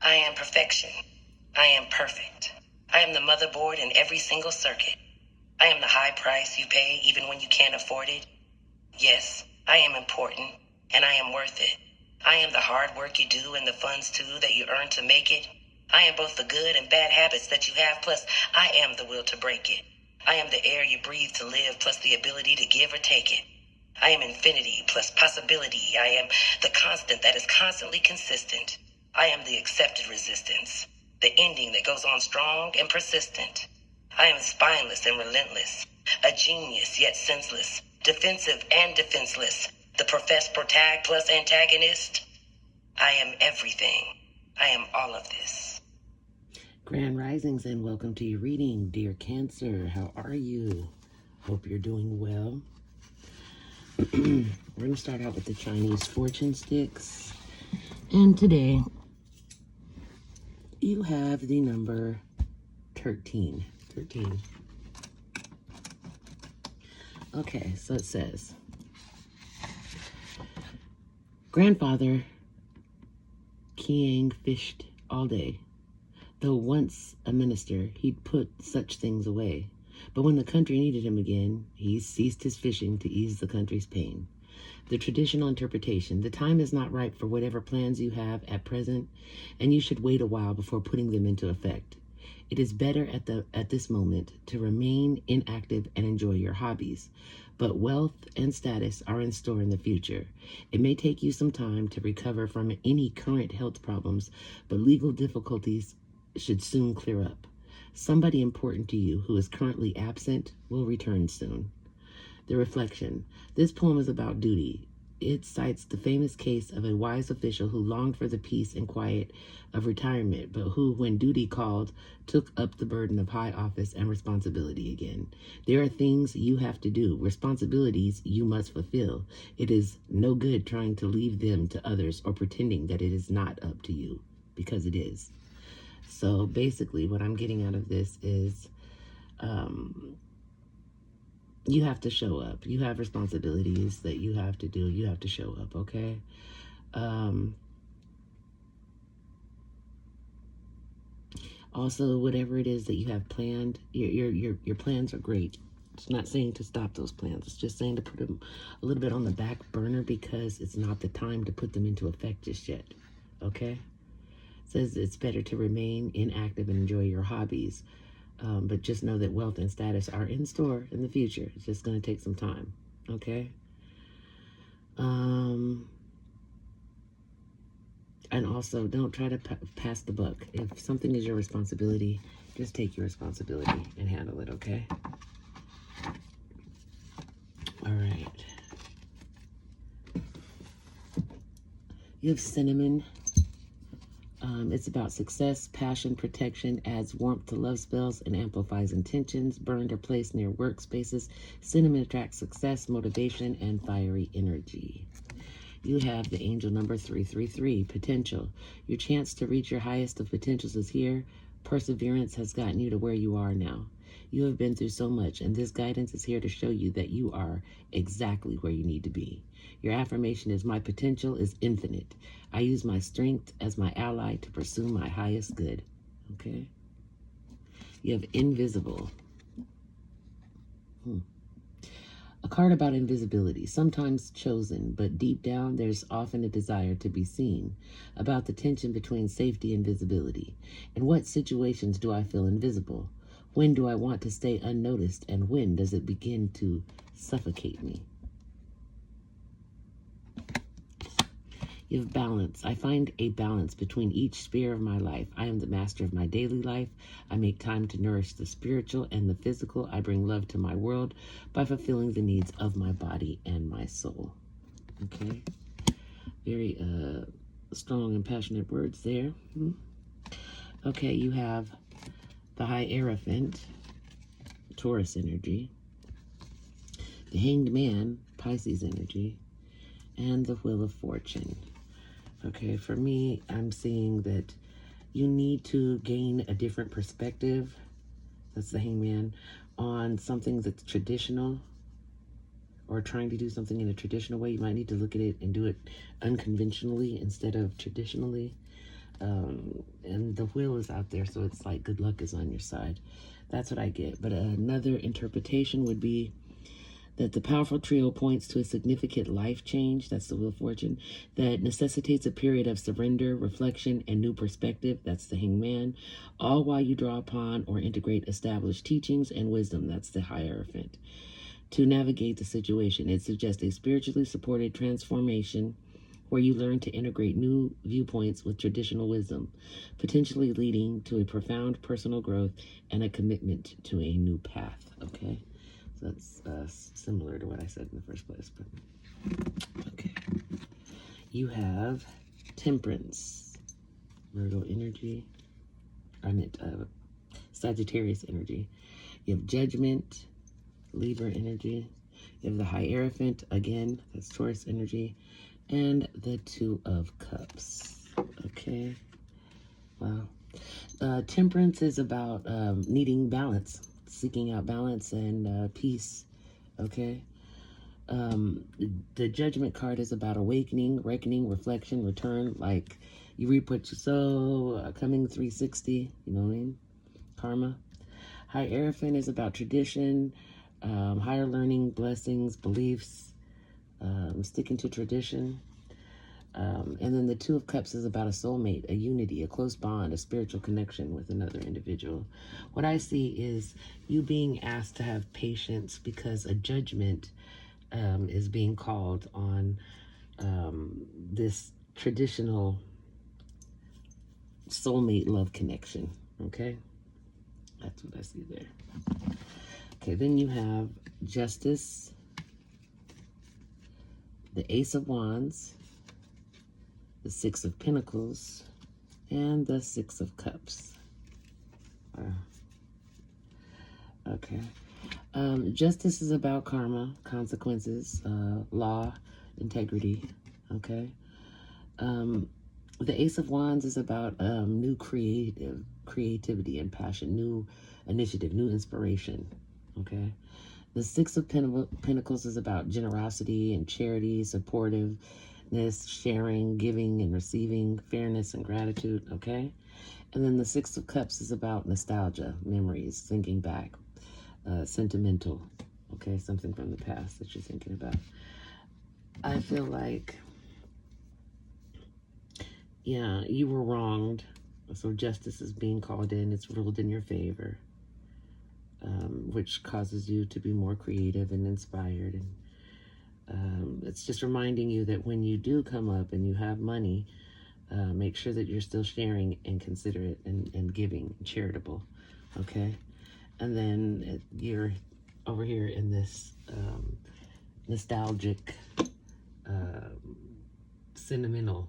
I am perfection. I am perfect. I am the motherboard in every single circuit. I am the high price you pay even when you can't afford it. Yes, I am important, and I am worth it. I am the hard work you do and the funds too that you earn to make it. I am both the good and bad habits that you have, plus I am the will to break it. I am the air you breathe to live, plus the ability to give or take it. I am infinity plus possibility. I am the constant that is constantly consistent. I am the accepted resistance, the ending that goes on strong and persistent. I am spineless and relentless, a genius yet senseless, defensive and defenseless, the professed protag plus antagonist. I am everything. I am all of this. Grand Risings and welcome to your reading, dear Cancer. How are you? Hope you're doing well. We're going to start out with the Chinese fortune sticks. And today, you have the number 13. 13. Okay, so it says, Grandfather Kiang fished all day. Though once a minister, he'd put such things away. But when the country needed him again, he ceased his fishing to ease the country's pain. The traditional interpretation: the time is not ripe for whatever plans you have at present, and you should wait a while before putting them into effect. It is better at this moment to remain inactive and enjoy your hobbies. But wealth and status are in store in the future. It may take you some time to recover from any current health problems, but legal difficulties should soon clear up. Somebody important to you who is currently absent will return soon. The reflection. This poem is about duty. It cites the famous case of a wise official who longed for the peace and quiet of retirement, but who, when duty called, took up the burden of high office and responsibility again. There are things you have to do, responsibilities you must fulfill. It is no good trying to leave them to others or pretending that it is not up to you, because it is. So basically what I'm getting out of this is you have to show up. You have responsibilities that you have to do. You have to show up, okay? Also, whatever it is that you have planned, your plans are great. It's not saying to stop those plans. It's just saying to put them a little bit on the back burner because it's not the time to put them into effect just yet, okay? Says it's better to remain inactive and enjoy your hobbies. But just know that wealth and status are in store in the future. It's just going to take some time, okay? And also, don't try to pass the buck. If something is your responsibility, just take your responsibility and handle it, okay? All right. You have cinnamon. It's about success, passion, protection, adds warmth to love spells, and amplifies intentions. Burned or placed near workspaces. Cinnamon attracts success, motivation, and fiery energy. You have the angel number 333, potential. Your chance to reach your highest of potentials is here. Perseverance has gotten you to where you are now. You have been through so much, and this guidance is here to show you that you are exactly where you need to be. Your affirmation is, my potential is infinite. I use my strength as my ally to pursue my highest good. Okay? You have invisible. A card about invisibility, sometimes chosen, but deep down there's often a desire to be seen. About the tension between safety and visibility. In what situations do I feel invisible? When do I want to stay unnoticed, and when does it begin to suffocate me? You have balance. I find a balance between each sphere of my life. I am the master of my daily life. I make time to nourish the spiritual and the physical. I bring love to my world by fulfilling the needs of my body and my soul. Okay? Very strong and passionate words there. Okay, you have the High Hierophant, Taurus energy. The Hanged Man, Pisces energy. And the Wheel of Fortune. Okay, for me, I'm seeing that you need to gain a different perspective, that's the Hangman, on something that's traditional, or trying to do something in a traditional way. You might need to look at it and do it unconventionally instead of traditionally. And the wheel is out there, so it's like good luck is on your side. That's what I get. But another interpretation would be that the powerful trio points to a significant life change, that's the Wheel of Fortune, that necessitates a period of surrender, reflection, and new perspective, that's the Hangman, all while you draw upon or integrate established teachings and wisdom, that's the Hierophant, to navigate the situation. It suggests a spiritually supported transformation where you learn to integrate new viewpoints with traditional wisdom, potentially leading to a profound personal growth and a commitment to a new path, okay? So that's similar to what I said in the first place, but okay. You have Temperance, Virgo energy. I meant Sagittarius energy. You have Judgment, Libra energy. You have the Hierophant, again, that's Taurus energy. And the Two of Cups, okay? Wow. Temperance is about needing balance, seeking out balance and peace, okay? The Judgment card is about awakening, reckoning, reflection, return, like you reap what you sow, coming 360, you know what I mean? Karma. Hierophant is about tradition, higher learning, blessings, beliefs, sticking to tradition. And then the Two of Cups is about a soulmate, a unity, a close bond, a spiritual connection with another individual. What I see is you being asked to have patience because a judgment is being called on this traditional soulmate love connection, okay? That's what I see there. Okay, then you have Justice, the Ace of Wands, the Six of Pentacles, and the Six of Cups. Okay. Justice is about karma, consequences, law, integrity. Okay. The Ace of Wands is about new creativity and passion, new initiative, new inspiration. Okay. The Six of Pentacles is about generosity and charity, supportiveness, sharing, giving and receiving, fairness and gratitude, okay? And then the Six of Cups is about nostalgia, memories, thinking back, sentimental, okay? Something from the past that you're thinking about. I feel like, yeah, you were wronged, so justice is being called in. It's ruled in your favor. Which causes you to be more creative and inspired. And it's just reminding you that when you do come up and you have money, make sure that you're still sharing and considerate and giving, charitable, okay? And then you're over here in this nostalgic, sentimental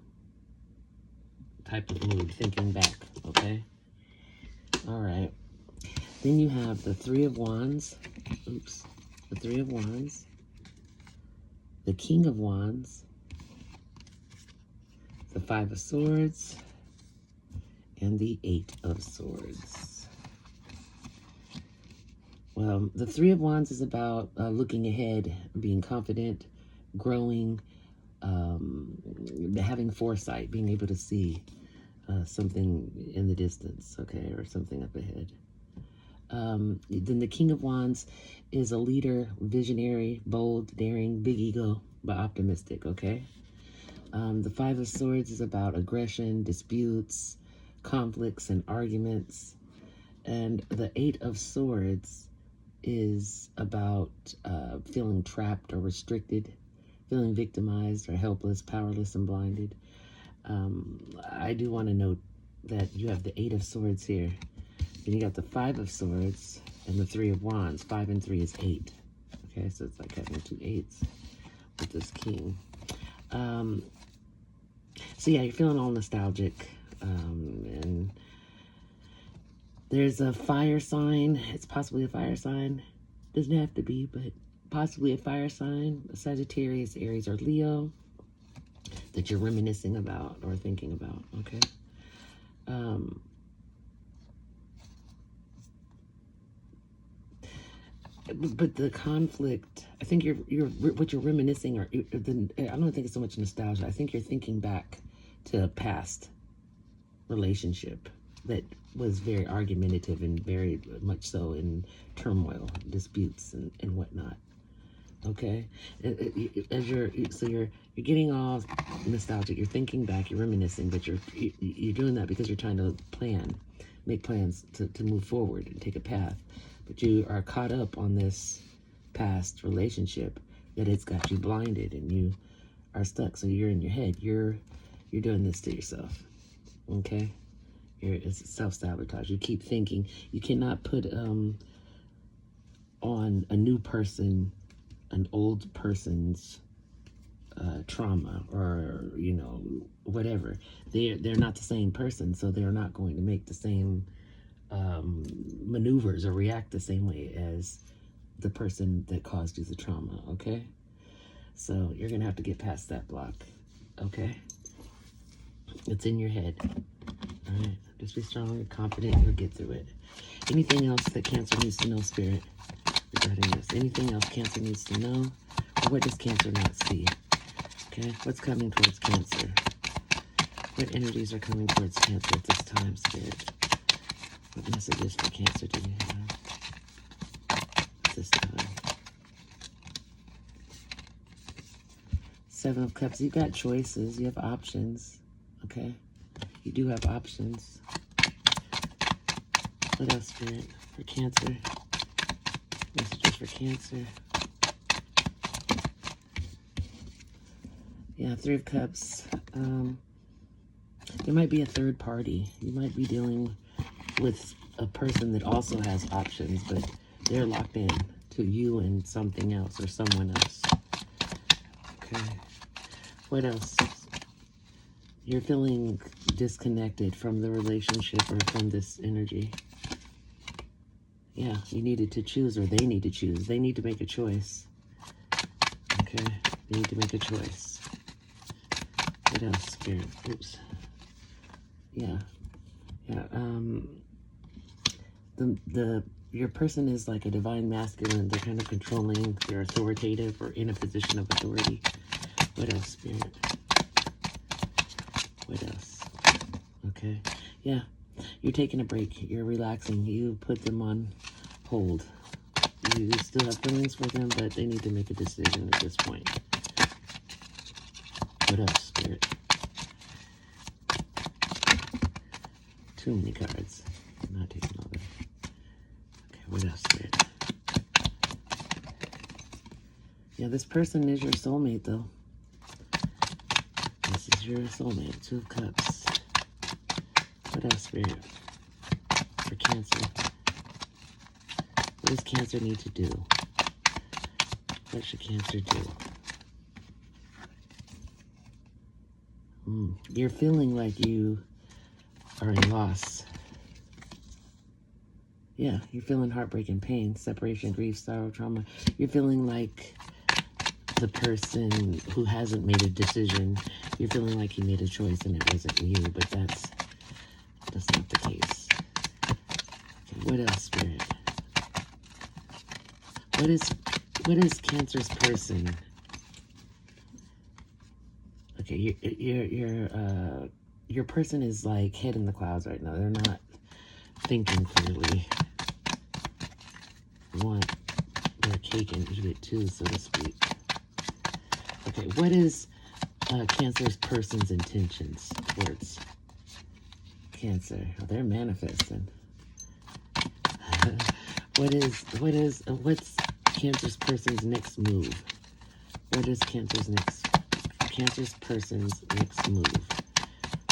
type of mood, thinking back, okay? All right. Then you have the Three of Wands. Oops. The Three of Wands. The King of Wands. The Five of Swords. And the Eight of Swords. Well, the Three of Wands is about looking ahead, being confident, growing, having foresight, being able to see something in the distance, okay, or something up ahead. Then the King of Wands is a leader, visionary, bold, daring, big ego, but optimistic, okay? The Five of Swords is about aggression, disputes, conflicts, and arguments. And the Eight of Swords is about feeling trapped or restricted, feeling victimized or helpless, powerless, and blinded. I do want to note that you have the Eight of Swords here. Then you got the Five of Swords and the Three of Wands. 5 and 3 is 8. Okay, so it's like having two eights with this king. So yeah, you're feeling all nostalgic. And there's a fire sign. It's possibly a fire sign. Doesn't have to be, but possibly a fire sign. A Sagittarius, Aries, or Leo that you're reminiscing about or thinking about, okay? But the conflict, I think what you're reminiscing, I don't think it's so much nostalgia. I think you're thinking back to past relationship that was very argumentative and very much so in turmoil, disputes, and whatnot. Okay, as you're getting all nostalgic. You're thinking back. You're reminiscing, but you're doing that because you're trying to make plans to move forward and take a path. But you are caught up on this past relationship that it's got you blinded, and you are stuck. So you're in your head. You're doing this to yourself. Okay, it's self-sabotage. You keep thinking. You cannot put on a new person an old person's trauma, or whatever. They're not the same person, so they're not going to make the same maneuvers or react the same way as the person that caused you the trauma. Okay, so you're gonna have to get past that block. Okay, it's in your head. All right, just be strong and confident. You'll get through it. Anything else that Cancer needs to know, Spirit, regarding this? Anything else Cancer needs to know? Or what does Cancer not see? Okay, what's coming towards Cancer? What energies are coming towards Cancer at this time, Spirit? What messages for Cancer do you have at this time? Seven of Cups. You got choices. You have options. Okay, you do have options. What else, Spirit, for Cancer? Messages for Cancer. Yeah, Three of Cups. There might be a third party. You might be dealing with a person that also has options, but they're locked in to you and something else or someone else. Okay. What else? You're feeling disconnected from the relationship or from this energy. Yeah, you needed to choose, or they need to choose. They need to make a choice. Okay, they need to make a choice. What else, Spirit? Oops. Yeah. Your person is like a divine masculine. They're kind of controlling. They're authoritative or in a position of authority. What else, Spirit? What else? Okay. Yeah. You're taking a break. You're relaxing. You put them on hold. You still have feelings for them, but they need to make a decision at this point. What else, Spirit? Too many cards. I'm not taking all that. Okay, what else, Spirit? Yeah, this person is your soulmate, though. This is your soulmate. Two of Cups. What else, Spirit? For Cancer. What does Cancer need to do? What should Cancer do? You're feeling like you are in loss. Yeah, you're feeling heartbreak and pain, separation, grief, sorrow, trauma. You're feeling like the person who hasn't made a decision. You're feeling like he made a choice and it wasn't you, but that's not the case. Okay, what else, Spirit? What is Cancer's person? Okay, your person is like head in the clouds right now. They're not thinking clearly. They want their cake and eat it too, so to speak. Okay, what is Cancer's person's intentions towards Cancer? Oh, they're manifesting. What's Cancer's person's next move? What is Cancer's person's next move?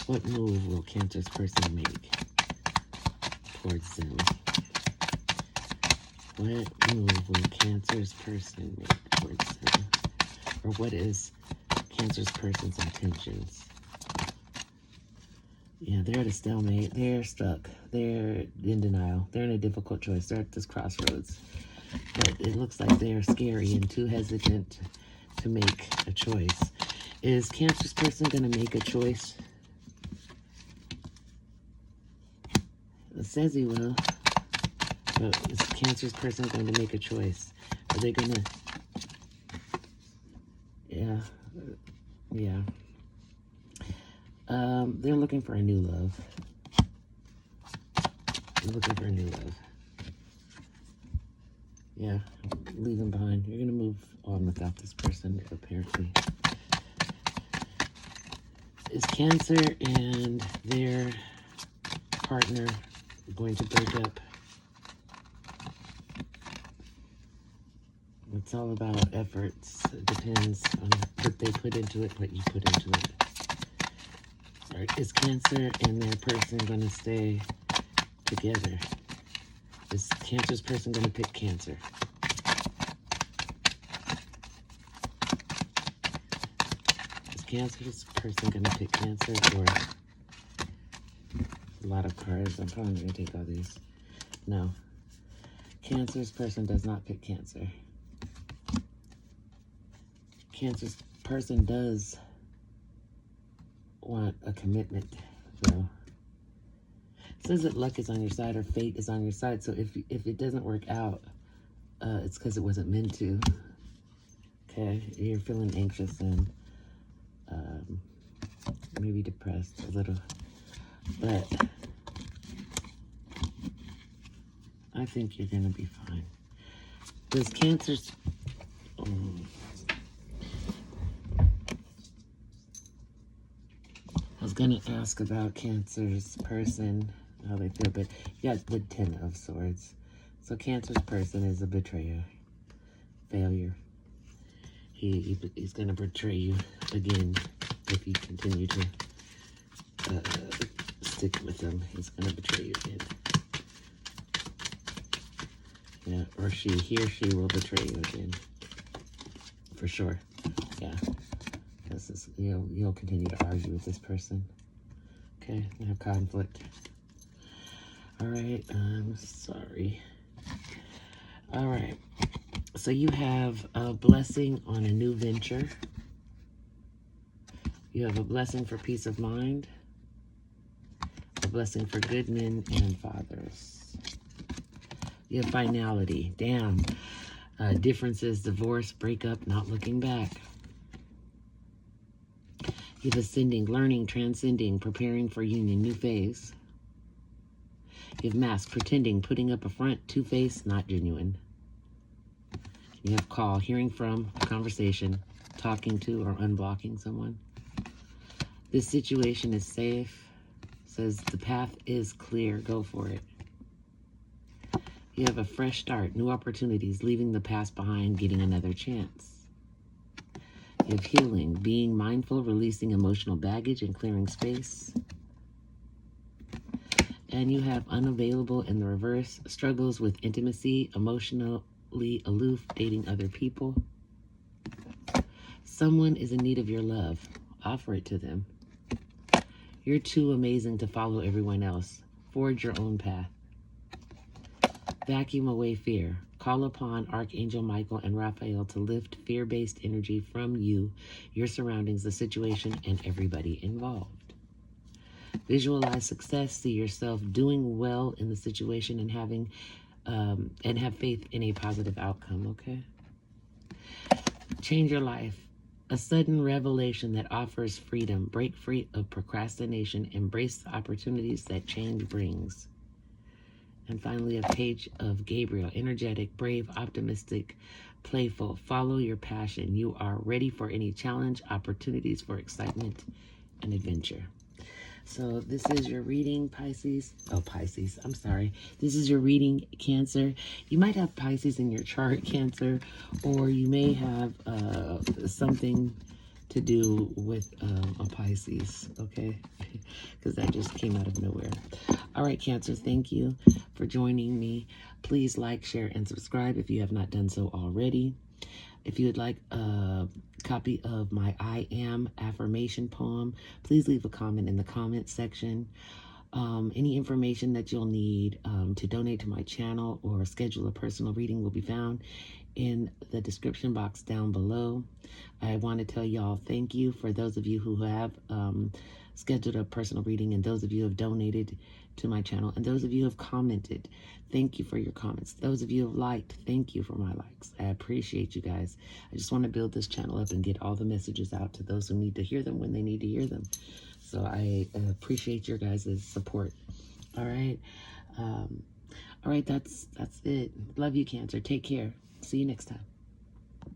What move will Cancer's person make towards them? What move will Cancer's person make towards them? Or what is Cancer's person's intentions? Yeah, they're at a stalemate. They're stuck. They're in denial. They're in a difficult choice. They're at this crossroads. But it looks like they're scary and too hesitant to make a choice. Is Cancer's person going to make a choice? It says he will. But is Cancer's person going to make a choice? Are they going to... Yeah. They're looking for a new love. They're looking for a new love. Yeah, leave them behind. You're going to move on without this person, apparently. Is Cancer and their partner going to break up? It's all about efforts. It depends on what they put into it, what you put into it. All right, is Cancer and their person going to stay together? Is Cancer's person going to pick Cancer? Is Cancer's person going to pick Cancer? Or a lot of cards. I'm probably going to take all these. No. Cancer's person does not pick Cancer. Cancer's person does want a commitment, though. It says that luck is on your side or fate is on your side. So if it doesn't work out, it's because it wasn't meant to. Okay, you're feeling anxious and maybe depressed a little, but I think you're gonna be fine. Does Cancer's I was gonna ask about Cancer's person, how they feel, but you got the 10 of Swords. So Cancer's person is a betrayer, failure. He's gonna betray you again if you continue to stick with him. He's gonna betray you again. Yeah, or he or she will betray you again, for sure. Yeah. This is, you'll continue to argue with this person. Okay, you have conflict. All right, I'm sorry. All right, so you have a blessing on a new venture. You have a blessing for peace of mind. A blessing for good men and fathers. You have finality. Damn. Differences, divorce, breakup, not looking back. You have ascending, learning, transcending, preparing for union, new phase. You have mask, pretending, putting up a front, two-faced, not genuine. You have call, hearing from, a conversation, talking to or unblocking someone. This situation is safe. Says the path is clear, go for it. You have a fresh start, new opportunities, leaving the past behind, getting another chance. You have healing, being mindful, releasing emotional baggage and clearing space. And you have unavailable in the reverse, struggles with intimacy, emotionally aloof, dating other people. Someone is in need of your love. Offer it to them. You're too amazing to follow everyone else. Forge your own path. Vacuum away fear. Call upon Archangel Michael and Raphael to lift fear-based energy from you, your surroundings, the situation, and everybody involved. Visualize success. See yourself doing well in the situation and have faith in a positive outcome, okay? Change your life. A sudden revelation that offers freedom. Break free of procrastination. Embrace the opportunities that change brings. And finally, a page of Gabriel, energetic, brave, optimistic, playful. Follow your passion. You are ready for any challenge, opportunities for excitement and adventure. So this is your reading, Pisces. Oh, Pisces, I'm sorry. This is your reading, Cancer. You might have Pisces in your chart, Cancer, or you may have something to do with a Pisces, okay? Because that just came out of nowhere. All right, Cancer, thank you for joining me. Please like, share, and subscribe if you have not done so already. If you would like a copy of my I Am affirmation poem, please leave a comment in the comment section. Any information that you'll need to donate to my channel or schedule a personal reading will be found in the description box down below. I want to tell y'all thank you for those of you who have scheduled a personal reading, and those of you who have donated to my channel, and those of you who have commented. Thank you for your comments. Those of you who have liked, thank you for my likes. I appreciate you guys. I just want to build this channel up and get all the messages out to those who need to hear them when they need to hear them. So I appreciate your guys' support. All right. All right, that's it. Love you, Cancer. Take care. See you next time.